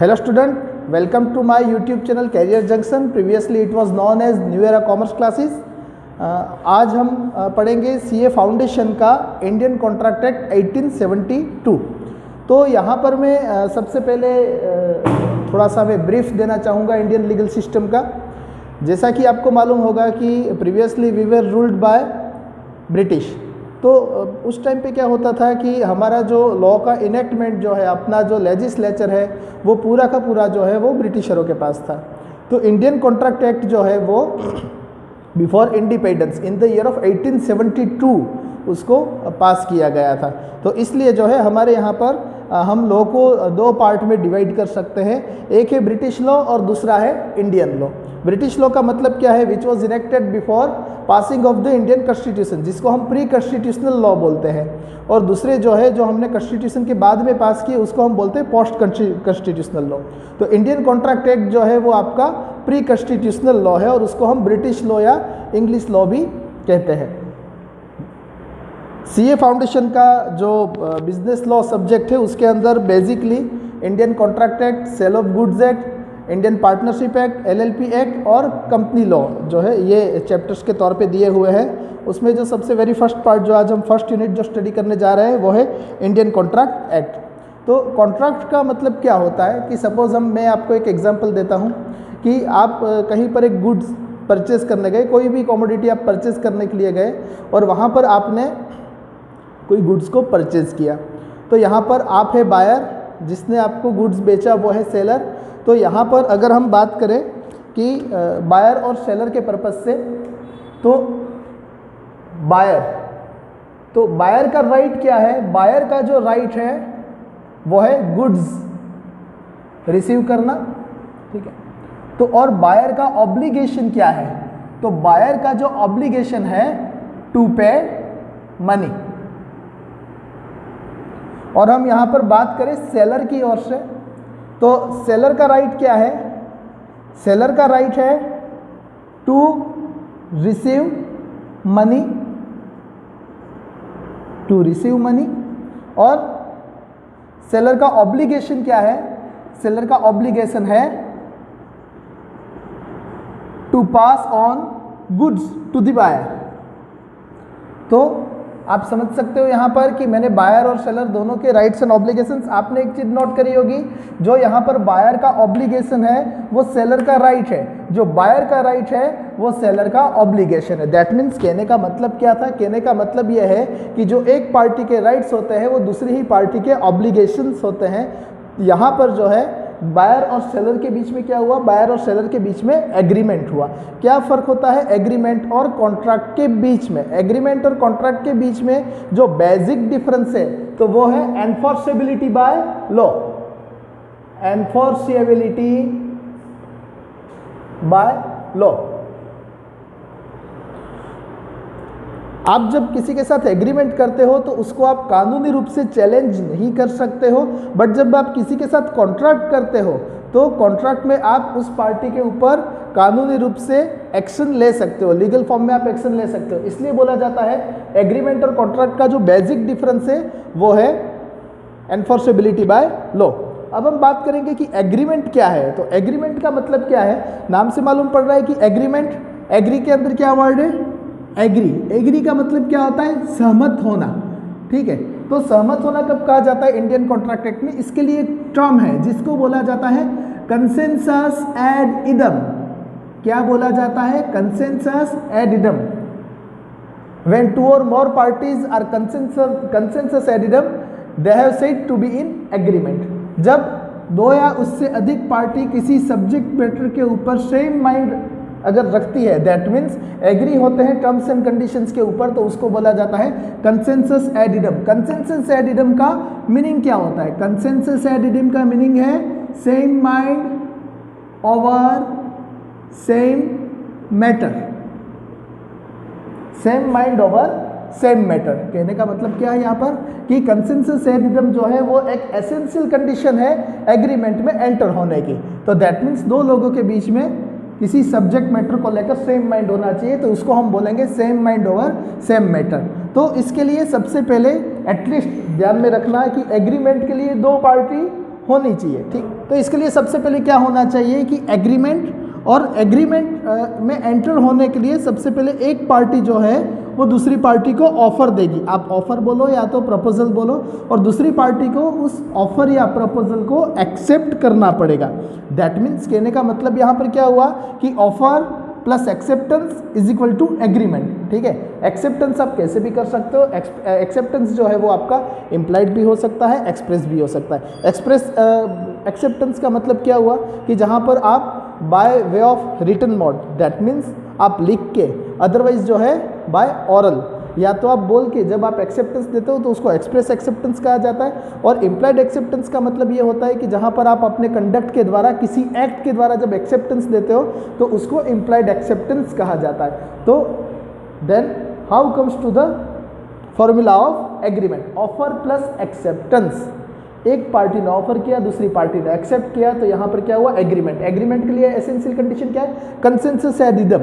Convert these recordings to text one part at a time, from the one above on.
Hello student, welcome to my YouTube channel Career Junction. Previously it was known as New Era Commerce Classes. आज हम पढ़ेंगे CA foundation का Indian contract act 1872। तो यहाँ पर मैं सबसे पहले थोड़ा सा मैं ब्रीफ देना चाहूँगा इंडियन लीगल सिस्टम का। जैसा कि आपको मालूम होगा कि previously we were ruled by British. तो उस टाइम पे क्या होता था कि हमारा जो लॉ का इनेक्टमेंट जो है, अपना जो लेजिस्लेचर है, वो पूरा का पूरा जो है वो ब्रिटिशरों के पास था। तो इंडियन कॉन्ट्रैक्ट एक्ट जो है वो before independence in the year of 1872 उसको पास किया गया था। तो इसलिए जो है हमारे यहाँ पर हम लॉ को दो पार्ट में डिवाइड कर सकते हैं। एक है ब्रिटिश लॉ और दूसरा है इंडियन लॉ। ब्रिटिश लॉ का मतलब क्या है? Which was enacted before passing of the Indian constitution, जिसको हम प्री कॉन्स्टिट्यूशनल लॉ बोलते हैं। और दूसरे जो है जो हमने कॉन्स्टिट्यूशन के बाद में पास किए उसको हम बोलते हैं पोस्ट कॉन्स्टिट्यूशनल लॉ। तो इंडियन कॉन्ट्रैक्ट एक्ट जो है वो आपका प्री कॉन्स्टिट्यूशनल लॉ है और उसको हम ब्रिटिश लॉ या इंग्लिश लॉ भी कहते हैं। CA फाउंडेशन का जो बिजनेस लॉ सब्जेक्ट है उसके अंदर basically Indian contract act, sale of goods act, Indian partnership act, LLP act और कंपनी लॉ जो है ये चैप्टर्स के तौर पे दिए हुए हैं। उसमें जो सबसे वेरी फर्स्ट पार्ट जो आज हम फर्स्ट यूनिट जो स्टडी करने जा रहे हैं वो है इंडियन कॉन्ट्रैक्ट एक्ट। तो कॉन्ट्रैक्ट का मतलब क्या होता है कि सपोज मैं आपको एक एग्जांपल देता हूँ कि आप कहीं पर एक गुड्स परचेज़ करने गए, कोई भी कमोडिटी आप परचेज़ करने के लिए गए और वहाँ पर आपने कोई गुड्स को परचेज़ किया। तो यहाँ पर आप है बायर, जिसने आपको गुड्स बेचा वो है सेलर। तो यहाँ पर अगर हम बात करें कि बायर और सेलर के पर्पस से, तो बायर का राइट क्या है? बायर का जो राइट है वो है गुड्स रिसीव करना, ठीक है। तो और बायर का ऑब्लिगेशन क्या है? तो बायर का जो ऑब्लिगेशन है टू पे मनी। और हम यहाँ पर बात करें सेलर की ओर से, तो सेलर का राइट क्या है? सेलर का राइट है टू रिसीव मनी, और सेलर का ऑब्लिगेशन क्या है? सेलर का ऑब्लिगेशन है to pass on goods to the buyer. तो आप समझ सकते हो यहाँ पर कि मैंने बायर और सेलर दोनों के राइट्स एंड ऑब्लिगेशंस, आपने एक चीज़ नोट करी होगी, जो यहाँ पर बायर का ऑब्लिगेशन है वो सेलर का राइट है, जो बायर का राइट है वो सेलर का ऑब्लिगेशन है। दैट मीन्स कहने का मतलब क्या था? कहने का मतलब यह है कि जो एक पार्टी के राइट्स होते हैं वो दूसरी ही पार्टी के ऑब्लिगेशंस होते हैं। यहाँ पर जो है बायर और सेलर के बीच में क्या हुआ? बायर और सेलर के बीच में एग्रीमेंट हुआ। क्या फ़र्क होता है एग्रीमेंट और कॉन्ट्रैक्ट के बीच में? एग्रीमेंट और कॉन्ट्रैक्ट के बीच में जो बेसिक डिफरेंस है तो वो है enforceability by law. Enforceability by law. आप जब किसी के साथ एग्रीमेंट करते हो तो उसको आप कानूनी रूप से चैलेंज नहीं कर सकते हो, बट जब आप किसी के साथ कॉन्ट्रैक्ट करते हो तो कॉन्ट्रैक्ट में आप उस पार्टी के ऊपर कानूनी रूप से एक्शन ले सकते हो, लीगल फॉर्म में आप एक्शन ले सकते हो। इसलिए बोला जाता है एग्रीमेंट और कॉन्ट्रैक्ट का जो बेसिक डिफरेंस है वो है एनफोर्सेबिलिटी बाय लॉ। अब हम बात करेंगे कि एग्रीमेंट क्या है। तो एग्रीमेंट का मतलब क्या है? नाम से मालूम पड़ रहा है कि एग्रीमेंट, एग्री के अंदर क्या वर्ड है? एग्री। एग्री का मतलब क्या होता है? सहमत होना, ठीक है। तो सहमत होना कब कहा जाता है इंडियन कॉन्ट्रैक्ट एक्ट में? इसके लिए एक टर्म है जिसको बोला जाता है कंसेंसस एड इडम। क्या बोला जाता है? Consensus ad idem. When two और more parties are consensus ad idem they have said to be in agreement. जब दो या उससे अधिक पार्टी किसी सब्जेक्ट मैटर के ऊपर सेम माइंड अगर रखती है, दैट मीन्स एग्री होते हैं टर्म्स एंड कंडीशंस के ऊपर, तो उसको बोला जाता है consensus ad idem. Consensus ad idem का मीनिंग क्या होता है? कंसेंसस एड इडम का मीनिंग है same mind over same matter. Same mind over same matter कहने का मतलब क्या है यहाँ पर कि कंसेंसस एड इडम जो है वो एक एसेंशियल कंडीशन है एग्रीमेंट में एंटर होने की। तो दैट मीन्स दो लोगों के बीच में किसी सब्जेक्ट मैटर को लेकर सेम माइंड होना चाहिए, तो उसको हम बोलेंगे same mind over same matter. तो इसके लिए सबसे पहले एटलीस्ट ध्यान में रखना है कि एग्रीमेंट के लिए दो पार्टी होनी चाहिए। ठीक, तो इसके लिए सबसे पहले क्या होना चाहिए कि एग्रीमेंट, और एग्रीमेंट में एंटर होने के लिए सबसे पहले एक पार्टी जो है वो दूसरी पार्टी को ऑफर देगी, आप ऑफर बोलो या तो प्रपोजल बोलो, और दूसरी पार्टी को उस ऑफर या प्रपोजल को एक्सेप्ट करना पड़ेगा। दैट मीन्स कहने का मतलब यहाँ पर क्या हुआ कि offer plus acceptance is equal to agreement. ठीक है, एक्सेप्टेंस आप कैसे भी कर सकते हो, एक्सेप्टेंस जो है वो आपका इम्प्लाइड भी हो सकता है, एक्सप्रेस भी हो सकता है। एक्सेप्टेंस का मतलब क्या हुआ कि जहाँ पर आप by way of written mode, that means आप लिख के, अदरवाइज जो है बाय ऑरल, या तो आप बोल के जब आप एक्सेप्टेंस देते हो तो उसको एक्सप्रेस एक्सेप्टेंस कहा जाता है। और इम्प्लाइड एक्सेप्टेंस का मतलब ये होता है कि जहाँ पर आप अपने कंडक्ट के द्वारा, किसी एक्ट के द्वारा जब एक्सेप्टेंस देते हो तो उसको इम्प्लाइड एक्सेप्टेंस कहा जाता है। तो then how comes to the formula of agreement, offer plus acceptance. एक पार्टी ने ऑफर किया, दूसरी पार्टी ने एक्सेप्ट किया, तो यहाँ पर क्या हुआ एग्रीमेंट। एग्रीमेंट के लिए एसेंशियल कंडीशन क्या है, कंसेंसस एड रिदम।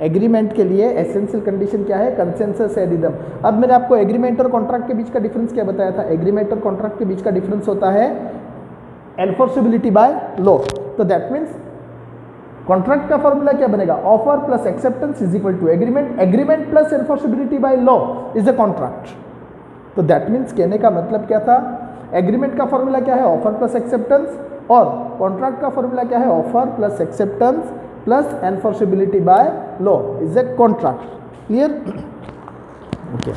एग्रीमेंट के लिए एसेंशियल कंडीशन क्या है, कंसेंसस एड रिदम। अब मैंने आपको एग्रीमेंट और कॉन्ट्रैक्ट के बीच का डिफरेंस क्या बताया था, एग्रीमेंट और कॉन्ट्रैक्ट के बीच का डिफरेंस होता है एनफोर्सेबिलिटी बाय लॉ। तो दैट मीन्स कॉन्ट्रैक्ट का फॉर्मूला क्या बनेगा, offer plus acceptance is equal to agreement, agreement plus enforceability by law is a contract. तो दैट मीन्स कहने का मतलब क्या था, एग्रीमेंट का फॉर्मूला क्या है, ऑफर प्लस एक्सेप्टेंस, और कॉन्ट्रैक्ट का फॉर्मूला क्या है, offer plus acceptance plus enforceability by law is a contract. Clear? Okay,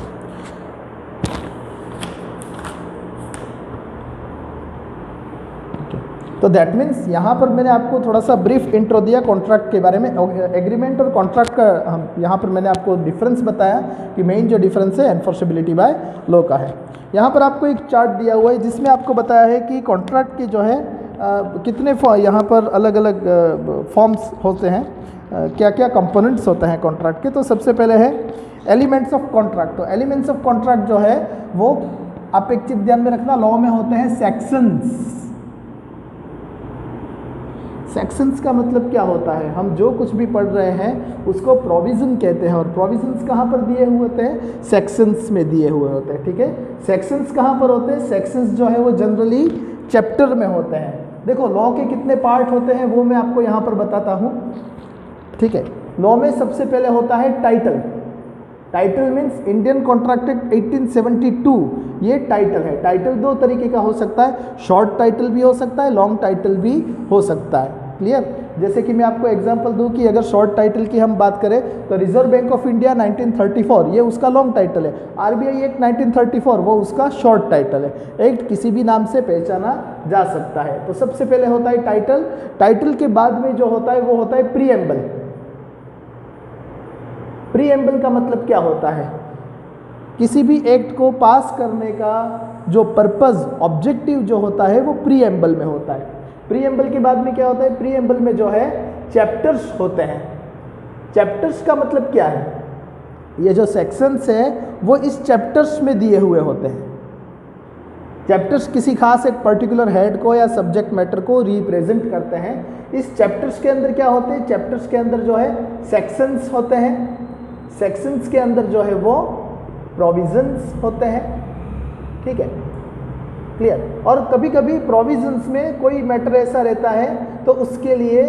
तो दैट मीन्स यहाँ पर मैंने आपको थोड़ा सा ब्रीफ इंट्रो दिया कॉन्ट्रैक्ट के बारे में। एग्रीमेंट और कॉन्ट्रैक्ट का हम यहाँ पर मैंने आपको डिफरेंस बताया कि मेन जो डिफरेंस है एनफोर्सेबिलिटी बाय लॉ का है। यहाँ पर आपको एक चार्ट दिया हुआ है जिसमें आपको बताया है कि कॉन्ट्रैक्ट के जो है कितने यहाँ पर अलग अलग फॉर्म्स होते हैं, क्या क्या कंपोनेंट्स होते हैं कॉन्ट्रैक्ट के। तो सबसे पहले है एलिमेंट्स ऑफ कॉन्ट्रैक्ट। तो एलिमेंट्स ऑफ कॉन्ट्रैक्ट जो है वो आप एक चीज़ ध्यान में रखना, लॉ में होते हैं सेक्शंस। सेक्शंस का मतलब क्या होता है, हम जो कुछ भी पढ़ रहे हैं उसको प्रोविजन कहते हैं, और प्रोविजंस कहाँ पर दिए हुए होते हैं, सेक्शंस में दिए हुए होते हैं। ठीक है, सेक्शंस कहाँ पर होते हैं, सेक्शंस जो है वो जनरली चैप्टर में होते हैं। देखो लॉ के कितने पार्ट होते हैं वो मैं आपको यहाँ पर बताता हूँ। ठीक है, लॉ में सबसे पहले होता है title. Title means Indian contract act 1872, ये टाइटल है। टाइटल दो तरीके का हो सकता है, शॉर्ट टाइटल भी हो सकता है, लॉन्ग टाइटल भी हो सकता है। क्लियर? जैसे कि मैं आपको एग्जांपल दूं कि अगर शॉर्ट टाइटल की हम बात करें तो रिजर्व बैंक ऑफ इंडिया 1934 ये उसका लॉन्ग टाइटल है, आरबीआई एक्ट 1934 वो उसका शॉर्ट टाइटल है। एक्ट किसी भी नाम से पहचाना जा सकता है। तो सबसे पहले होता है टाइटल, टाइटल के बाद में जो होता है वो होता है प्रीएम्बल। प्रीएम्बल का मतलब क्या होता है, किसी भी एक्ट को पास करने का जो पर्पस, ऑब्जेक्टिव जो होता है वो प्रीएम्बल में होता है। प्रीएम्बल के बाद में क्या होता है, प्रीएम्बल में जो है चैप्टर्स होते हैं। चैप्टर्स का मतलब क्या है, ये जो सेक्शंस है वो इस चैप्टर्स में दिए हुए होते हैं। चैप्टर्स किसी खास एक पर्टिकुलर हेड को या सब्जेक्ट मैटर को रिप्रेजेंट करते हैं। इस चैप्टर्स के अंदर क्या होते हैं, चैप्टर्स के अंदर जो है सेक्शंस होते हैं, सेक्शंस के अंदर जो है वो प्रोविजंस होते हैं। ठीक है, क्लियर? और कभी कभी प्रोविजंस में कोई मैटर ऐसा रहता है तो उसके लिए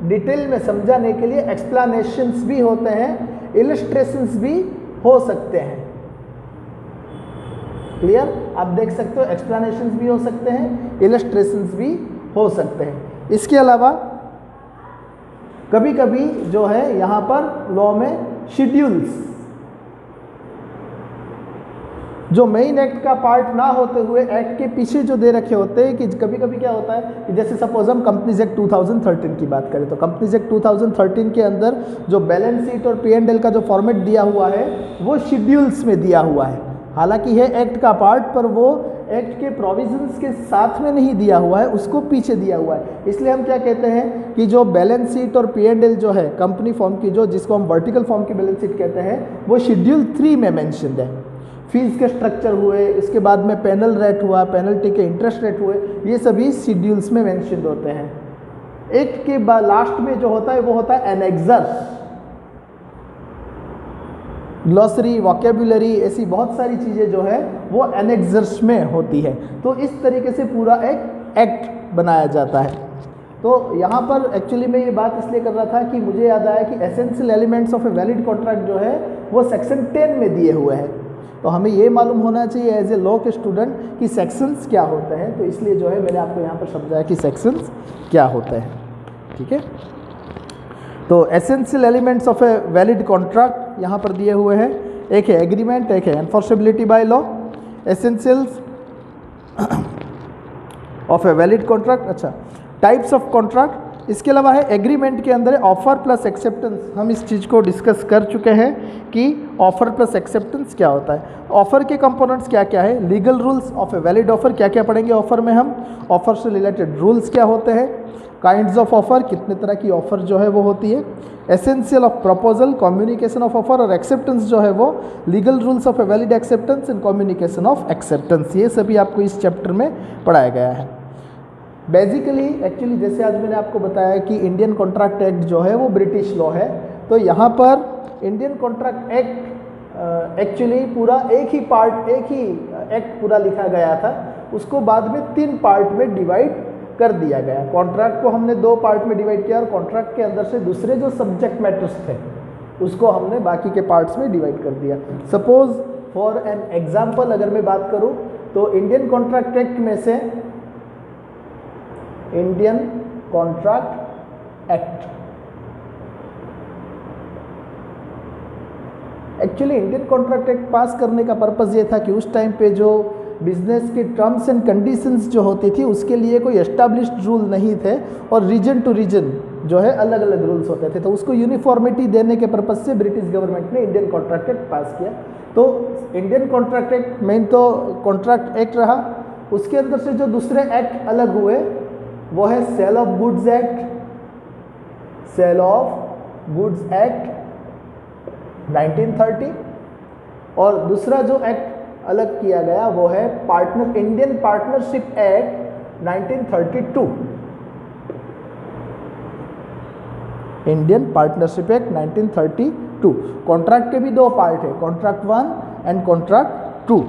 डिटेल में समझाने के लिए एक्सप्लेनेशंस भी होते हैं, इलस्ट्रेशंस भी हो सकते हैं। क्लियर? आप देख सकते हो एक्सप्लेनेशंस भी हो सकते हैं, इलस्ट्रेशंस भी हो सकते हैं। इसके अलावा कभी कभी जो है यहाँ पर लॉ में शेड्यूल्स, जो मेन एक्ट का पार्ट ना होते हुए एक्ट के पीछे जो दे रखे होते हैं, कि कभी कभी क्या होता है कि जैसे सपोज हम कंपनीज एक्ट 2013 की बात करें तो कंपनीज एक्ट 2013 के अंदर जो बैलेंस शीट और P&L का जो फॉर्मेट दिया हुआ है वो शेड्यूल्स में दिया हुआ है। हालांकि है एक्ट का पार्ट, पर वो एक्ट के प्रोविजंस के साथ में नहीं दिया हुआ है, उसको पीछे दिया हुआ है। इसलिए हम क्या कहते हैं कि जो बैलेंस शीट और P&L जो है कंपनी फॉर्म की, जो जिसको हम वर्टिकल फॉर्म की बैलेंस शीट कहते हैं, वो शेड्यूल 3 में मेंशन्ड है। फीस के स्ट्रक्चर हुए, इसके बाद में पेनल रेट हुआ, पेनल्टी के इंटरेस्ट रेट हुए, ये सभी शेड्यूल्स में मेंशन होते हैं। एक्ट के बाद लास्ट में जो होता है वो होता है एनेक्सर्स, ग्लॉसरी, वोकेबुलरी, ऐसी बहुत सारी चीज़ें जो है वो एनेक्सर्स में होती है। तो इस तरीके से पूरा एक एक्ट बनाया जाता है। तो यहाँ पर एक्चुअली मैं ये बात इसलिए कर रहा था कि मुझे याद आया कि essential elements of a valid contract जो है वो सेक्शन 10 में दिए हुए हैं। तो हमें ये मालूम होना चाहिए एज ए लॉ के स्टूडेंट कि सेक्शंस क्या होते हैं। तो इसलिए जो है मैंने आपको यहाँ पर समझाया कि सेक्शंस क्या होते हैं। ठीक है, तो essential elements of a valid contract यहाँ पर दिए हुए हैं। एक है एग्रीमेंट, एक है enforceability by law. Essentials of a valid contract. अच्छा, टाइप्स ऑफ कॉन्ट्रैक्ट, इसके अलावा है एग्रीमेंट के अंदर ऑफर प्लस एक्सेप्टेंस। हम इस चीज़ को डिस्कस कर चुके हैं कि ऑफर प्लस एक्सेप्टेंस क्या होता है। ऑफर के कंपोनेंट्स क्या क्या है, legal rules of a valid offer, क्या क्या पढ़ेंगे ऑफर में हम, ऑफर से रिलेटेड रूल्स क्या होते हैं, काइंड्स ऑफ ऑफर, कितने तरह की ऑफर जो है वो होती है, essential of proposal, communication of offer, और एक्सेप्टेंस जो है वो legal rules of a valid acceptance and communication of acceptance. ये सभी आपको इस चैप्टर में पढ़ाया गया है। बेसिकली एक्चुअली जैसे आज मैंने आपको बताया कि इंडियन कॉन्ट्रैक्ट एक्ट जो है वो ब्रिटिश लॉ है। तो यहाँ पर इंडियन कॉन्ट्रैक्ट एक्ट एक्चुअली पूरा एक ही एक्ट पूरा लिखा गया था, उसको बाद में 3 पार्ट में डिवाइड कर दिया गया। कॉन्ट्रैक्ट को हमने 2 पार्ट में डिवाइड किया और कॉन्ट्रैक्ट के अंदर से दूसरे जो सब्जेक्ट मैटर्स थे उसको हमने बाकी के पार्ट्स में डिवाइड कर दिया। सपोज फॉर एन एग्जाम्पल अगर मैं बात करूँ तो इंडियन कॉन्ट्रैक्ट एक्ट में से Indian contract act, actually Indian contract act पास करने का पर्पज़ ये था कि उस टाइम पे जो बिजनेस के टर्म्स एंड कंडीशंस जो होती थी उसके लिए कोई एस्टैब्लिश्ड रूल नहीं थे और रीजन टू रीजन जो है अलग अलग रूल्स होते थे। तो उसको यूनिफॉर्मिटी देने के पर्पज़ से ब्रिटिश गवर्नमेंट ने इंडियन कॉन्ट्रैक्ट एक्ट पास किया। तो इंडियन कॉन्ट्रैक्ट एक्ट मेन तो कॉन्ट्रैक्ट एक्ट रहा, उसके अंदर से जो दूसरे एक्ट अलग हुए वो है sale of goods act, sale of goods act 1930, और दूसरा जो एक्ट अलग किया गया वो है Indian partnership act 1932। Indian partnership act 1932। Contract के भी 2 पार्ट है, कॉन्ट्रैक्ट 1 एंड कॉन्ट्रैक्ट 2।